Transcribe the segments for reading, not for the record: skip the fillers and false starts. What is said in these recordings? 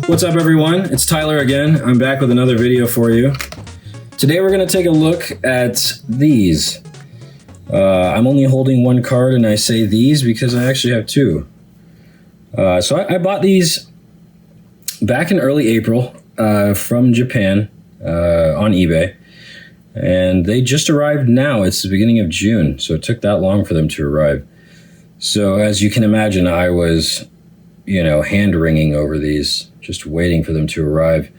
What's up, everyone? It's Tyler again. I'm back with another video for you. Today we're going to take a look at these. I'm only holding one card, and I say these because I actually have two. So I bought these back in early April from Japan on eBay. And they just arrived now. It's the beginning of June, so it took that long for them to arrive. So as you can imagine, I was, hand-wringing over these, just waiting for them to arrive.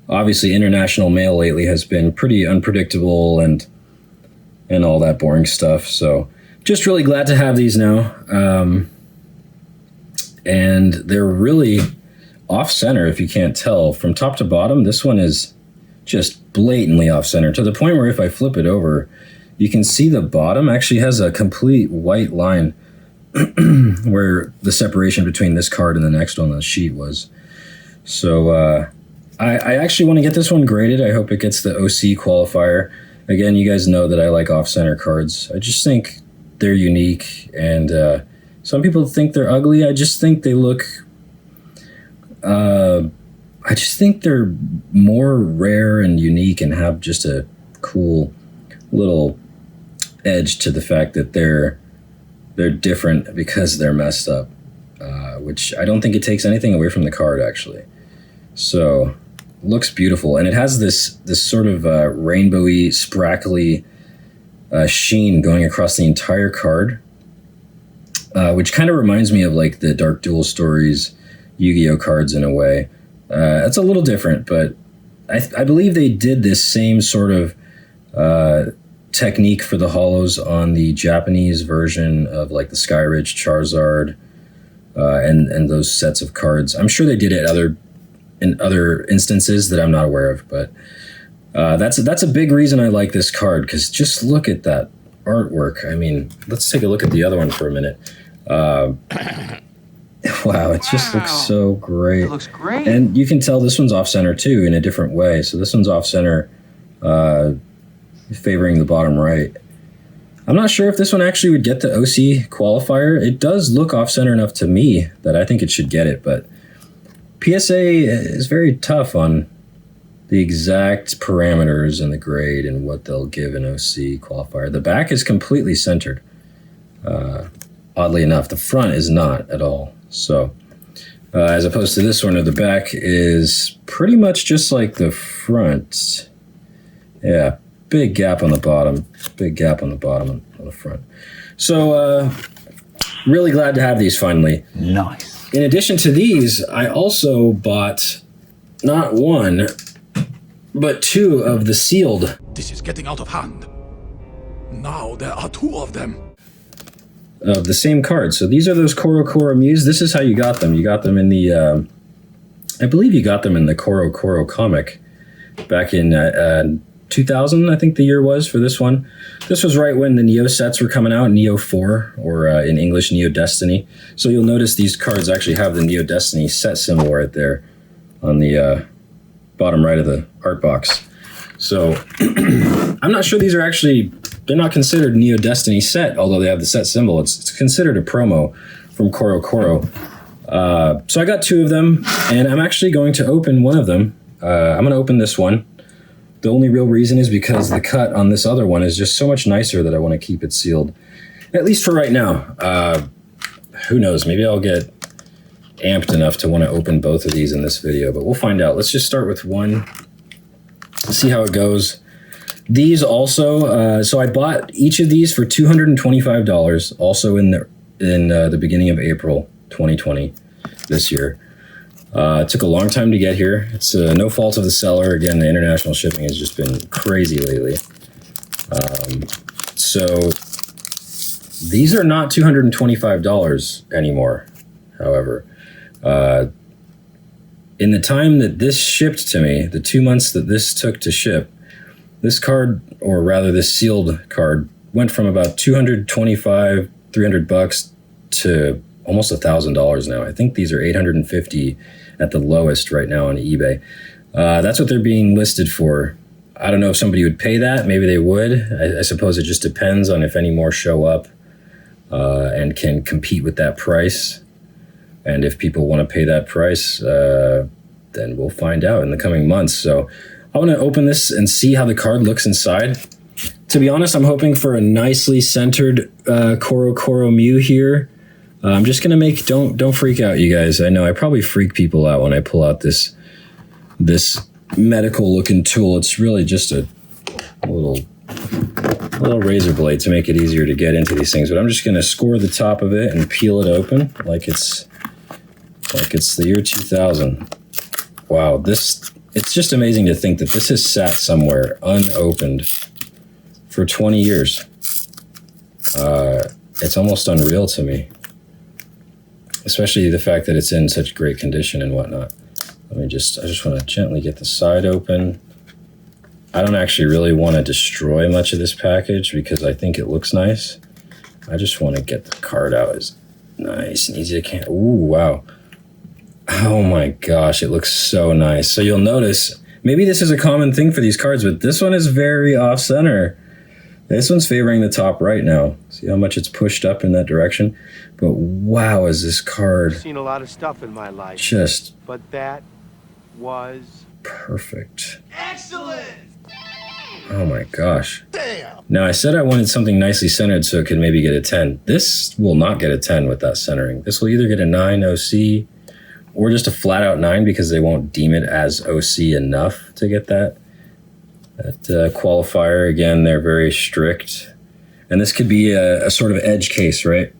Obviously, international mail lately has been pretty unpredictable and all that boring stuff. So just really glad to have these now. And they're really off-center, if you can't tell. From top to bottom, this one is just blatantly off-center, to the point where if I flip it over, you can see the bottom actually has a complete white line where the separation between this card and the next on the sheet was. So I actually want to get this one graded. I hope it gets the OC qualifier. Again, you guys know that I like off-center cards. I just think they're unique, and some people think they're ugly. I just think they look... I just think they're more rare and unique and have just a cool little edge to the fact that they're different because they're messed up, which I don't think it takes anything away from the card, actually. So, looks beautiful. And it has this sort of rainbowy, sprackly sheen going across the entire card, which kind of reminds me of like the Dark Duel Stories Yu-Gi-Oh cards in a way. It's a little different, but I believe they did this same sort of technique for the holos on the Japanese version of like the Skyridge, Charizard, and those sets of cards. I'm sure they did it in other instances that I'm not aware of, but that's a big reason I like this card, because just look at that artwork. I mean, let's take a look at the other one for a minute. Wow, it just looks so great. It looks great. And you can tell this one's off-center, too, in a different way. So this one's off-center, favoring the bottom right. I'm not sure if this one actually would get the OC qualifier. It does look off-center enough to me that I think it should get it, but PSA is very tough on the exact parameters and the grade and what they'll give an OC qualifier. The back is completely centered. Oddly enough, the front is not at all. So, as opposed to this one, the back is pretty much just like the front. Yeah, big gap on the bottom. Big gap on the bottom on the front. So, really glad to have these finally. Nice. In addition to these, I also bought not one, but two of the sealed. This is getting out of hand. Now there are two of them. Of the same card. So these are those Corocoro Muse. This is how you got them. You got them in the, I believe you got them in the Corocoro comic back in 2000, I think the year was for this one. This was right when the Neo sets were coming out, Neo 4, or in English, Neo Destiny. So you'll notice these cards actually have the Neo Destiny set symbol right there on the bottom right of the art box. So I'm not sure these are actually... They're not considered Neo Destiny set, although they have the set symbol. It's considered a promo from Corocoro. So I got two of them, and I'm actually going to open one of them. I'm going to open this one. The only real reason is because the cut on this other one is just so much nicer that I want to keep it sealed, at least for right now. Who knows? Maybe I'll get amped enough to want to open both of these in this video, but we'll find out. Let's just start with one, see how it goes. These also, so I bought each of these for $225, also in the beginning of April 2020, this year. It took a long time to get here. It's no fault of the seller. Again, the international shipping has just been crazy lately. So these are not $225 anymore, however. In the time that this shipped to me, the 2 months that this took to ship, this card, or rather this sealed card, went from about $225, $300 to almost $1,000 now. I think these are $850 at the lowest right now on eBay. That's what they're being listed for. I don't know if somebody would pay that. Maybe they would. I suppose it just depends on if any more show up and can compete with that price. And if people want to pay that price, then we'll find out in the coming months. So I want to open this and see how the card looks inside. To be honest, I'm hoping for a nicely centered Corocoro Mew here. I'm just gonna make, don't freak out, you guys. I know I probably freak people out when I pull out this medical looking tool. It's really just a little razor blade to make it easier to get into these things. But I'm just gonna score the top of it and peel it open like it's the year 2000. Wow, it's just amazing to think that this has sat somewhere unopened for 20 years. It's almost unreal to me. Especially the fact that it's in such great condition and whatnot. I just want to gently get the side open. I don't actually really want to destroy much of this package because I think it looks nice. I just want to get the card out as nice and easy as I can. Ooh, wow. Oh my gosh, it looks so nice. So you'll notice, maybe this is a common thing for these cards, but this one is very off-center. This one's favoring the top right now. See how much it's pushed up in that direction? But wow, is this card... I've seen a lot of stuff in my life. Just... But that was... perfect. Excellent! Oh my gosh. Damn! Now, I said I wanted something nicely centered so it could maybe get a 10. This will not get a 10 with that centering. This will either get a 9 OC or just a flat out 9 because they won't deem it as OC enough to get that qualifier. Again, they're very strict. And this could be a sort of edge case, right?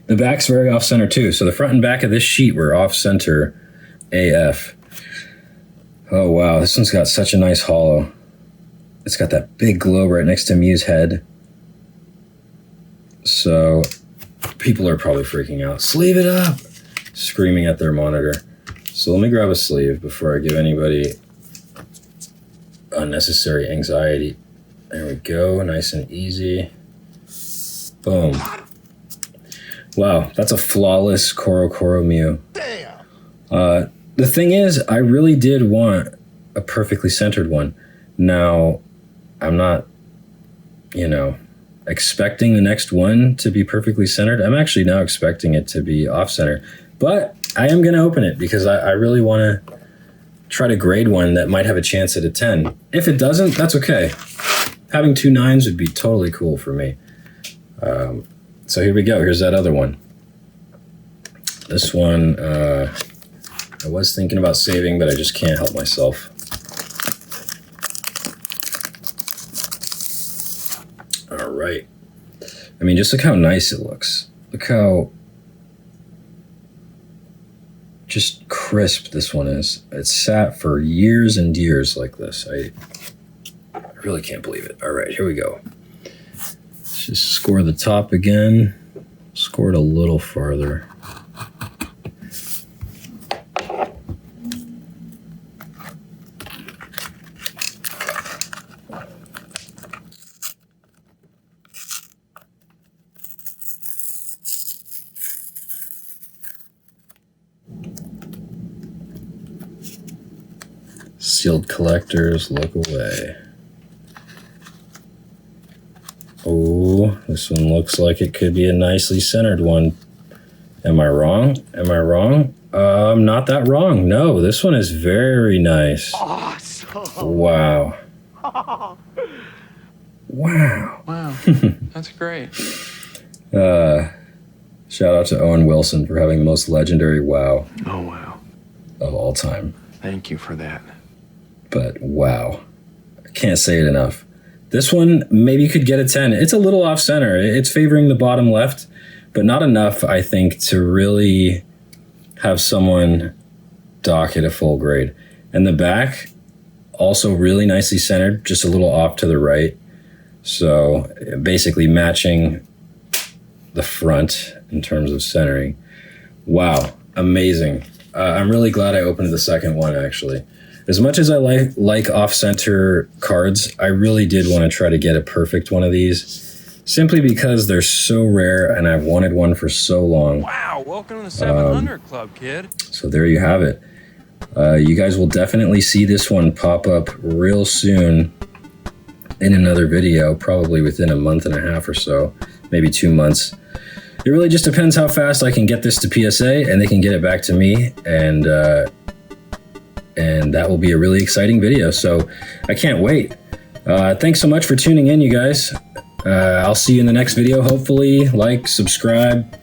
The back's very off-center too. So the front and back of this sheet were off-center AF. Oh wow, this one's got such a nice hollow. It's got that big globe right next to Mew's head. So people are probably freaking out. Sleeve it up! Screaming at their monitor. So let me grab a sleeve before I give anybody unnecessary anxiety. There we go, nice and easy. Boom. Wow, that's a flawless Corocoro Mew. Damn! The thing is, I really did want a perfectly centered one. Now, I'm not, expecting the next one to be perfectly centered. I'm actually now expecting it to be off-center. But I am going to open it because I really want to try to grade one that might have a chance at a 10. If it doesn't, that's okay. Having 2 9s would be totally cool for me. So here we go. Here's that other one. This one, I was thinking about saving, but I just can't help myself. All right. I mean, just look how nice it looks. Look how just crisp this one is. It's sat for years and years like this. I really can't believe it. All right, here we go. Let's just score the top again. Score it a little farther. Sealed collectors, look away. Oh, this one looks like it could be a nicely centered one. Am I wrong? Am I wrong? I'm not that wrong. No, this one is very nice. Awesome! Wow. Wow. Wow, that's great. Shout out to Owen Wilson for having the most legendary wow Oh, wow. of all time. Thank you for that. But wow, I can't say it enough. This one maybe could get a 10. It's a little off center. It's favoring the bottom left, but not enough, I think, to really have someone dock it a full grade. And the back, also really nicely centered, just a little off to the right. So basically matching the front in terms of centering. Wow, amazing. I'm really glad I opened the second one, actually. As much as I like off-center cards, I really did want to try to get a perfect one of these, simply because they're so rare and I've wanted one for so long. Wow, welcome to the 700 Club, kid. So there you have it. You guys will definitely see this one pop up real soon in another video, probably within a month and a half or so, maybe 2 months. It really just depends how fast I can get this to PSA and they can get it back to me, and and that will be a really exciting video. So I can't wait. Thanks so much for tuning in, you guys. I'll see you in the next video. Hopefully, like, subscribe,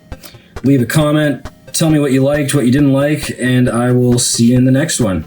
leave a comment, tell me what you liked, what you didn't like, and I will see you in the next one.